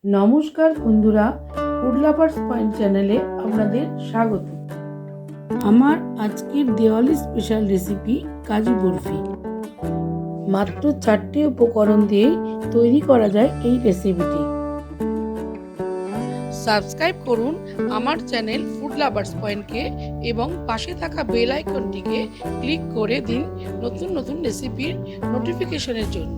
নমস্কার বন্ধুরা, food lovers point চ্যানেলে আপনাদের স্বাগত। আমার আজকের দিওয়ালি স্পেশাল রেসিপি কাজু বরফি। মাত্র 4টে উপকরণ দিয়েই তৈরি করা যায় এই রেসিপিটি। সাবস্ক্রাইব করুন আমার চ্যানেল ফুড লাভার্স পয়েন্টকে এবং পাশে থাকা বেল আইকনটিকে ক্লিক করে দিন নতুন নতুন রেসিপির নোটিফিকেশনের জন্য।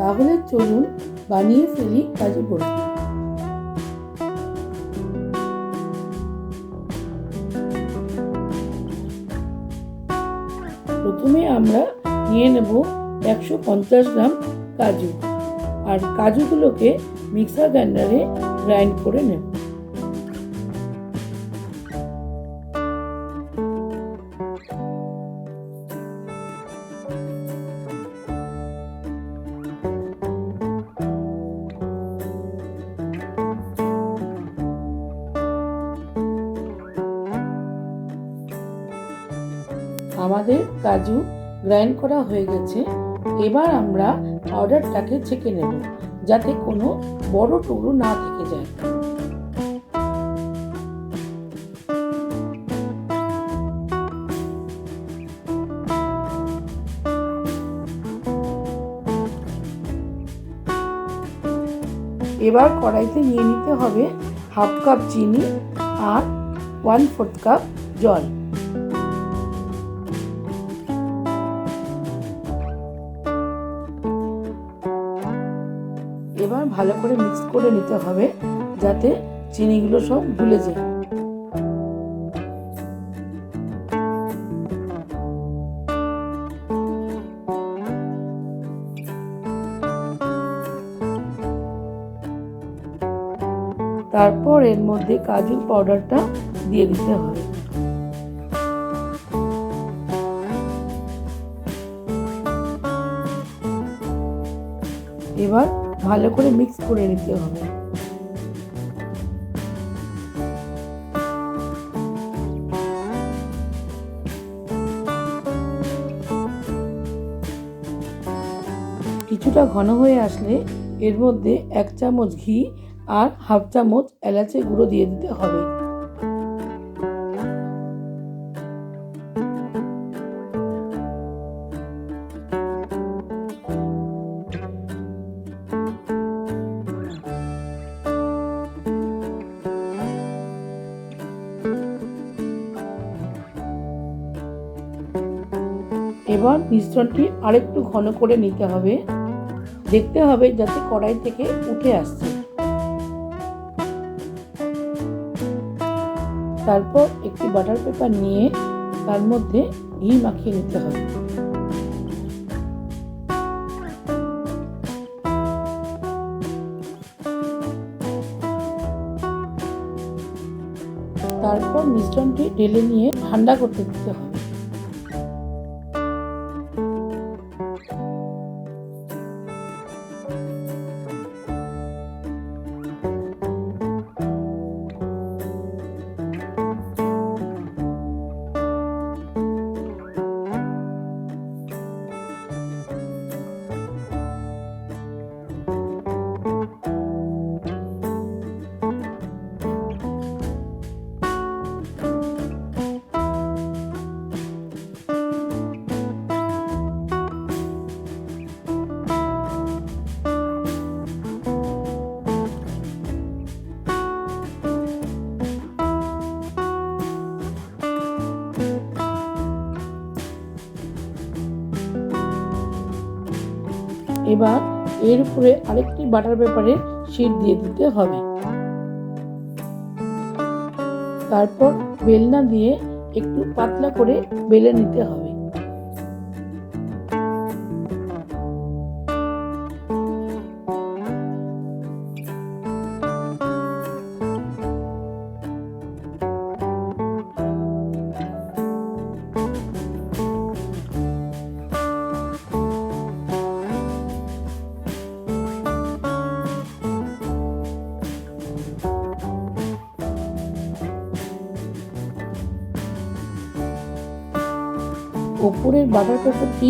তাহলে চলুন বানিয়ে ফেলি কাজু বরফি। প্রথমে আমরা নিয়ে নেব 150 গ্রাম কাজু, আর কাজুগুলোকে মিক্সার গ্রাইন্ডারে গ্রাইন্ড করে নেব। আমাদের কাজু গ্রাইন্ড করা হয়ে গেছে। এবার আমরা পাউডারটাকে ছেঁকে নেব যাতে কোনো বড় টুকরো না থেকে যায়। এবার কড়াইতে নিয়ে নিতে হবে হাফ কাপ চিনি আর 1/4 কাপ জল। এবার ভালো করে মিক্স করে নিতে হবে যাতে চিনিগুলো সব গুলে যায়। তারপর এর মধ্যে কাজুর পাউডারটা দিয়ে দিতে হবে। এবার ভালো করে মিক্স করে নিতে হবে। কিছুটা ঘন হয়ে আসলে এর মধ্যে 1 চামচ ঘি আর হাফ চামচ এলাচের গুঁড়ো দিয়ে দিতে হবে। এবার মিশ্রণটি আরেকটু ঘন করে নিতে হবে। দেখতে হবে যাতে কড়াই থেকে উঠে আসছে। তারপর একটি বাটার পেপার নিয়ে তার মধ্যে ঘি মাখিয়ে নিতে হবে। তারপর মিশ্রণটি ঢেলে নিয়ে ঠান্ডা করতে দিতে হবে। এবার এর উপরে আরেকটি বাটার পেপারের শীট দিয়ে দিতে হবে। তারপর বেলনা দিয়ে একটু পাতলা করে বেলে নিতে হবে। ওপরের বাটার পেপারটি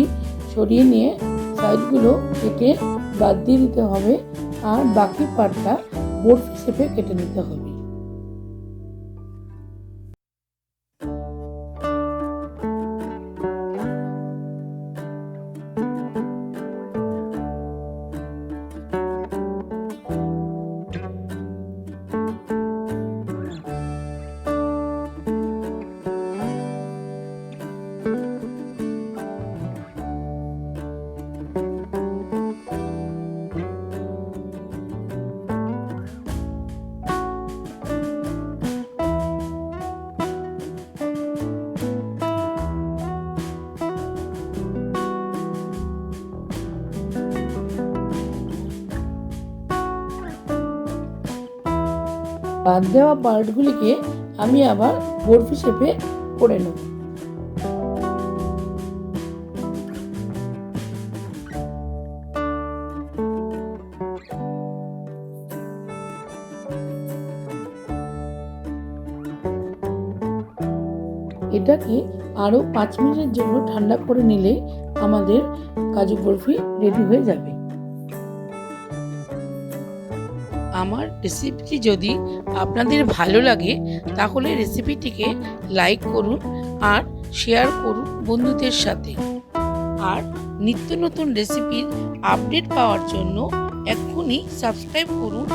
সরিয়ে নিয়ে সাইডগুলো কেটে বাদ দিয়ে দিতে হবে আর বাকি পার্টটা বরফি শেপে কেটে নিতে হবে। বাদ দেওয়া পার্টগুলিকে আমি আবার বরফি শেপে করে নেব। এটাকে আরো 5 মিনিটের জন্য ঠান্ডা করে নিলে আমাদের কাজু বরফি রেডি হয়ে যাবে। আমার রেসিপিটি যদি আপনাদের ভালো লাগে তাহলে রেসিপিটিকে লাইক করুন আর শেয়ার করুন বন্ধুদের সাথে। আর নিত্য নতুন রেসিপির আপডেট পাওয়ার জন্য এক্ষুনি সাবস্ক্রাইব করুন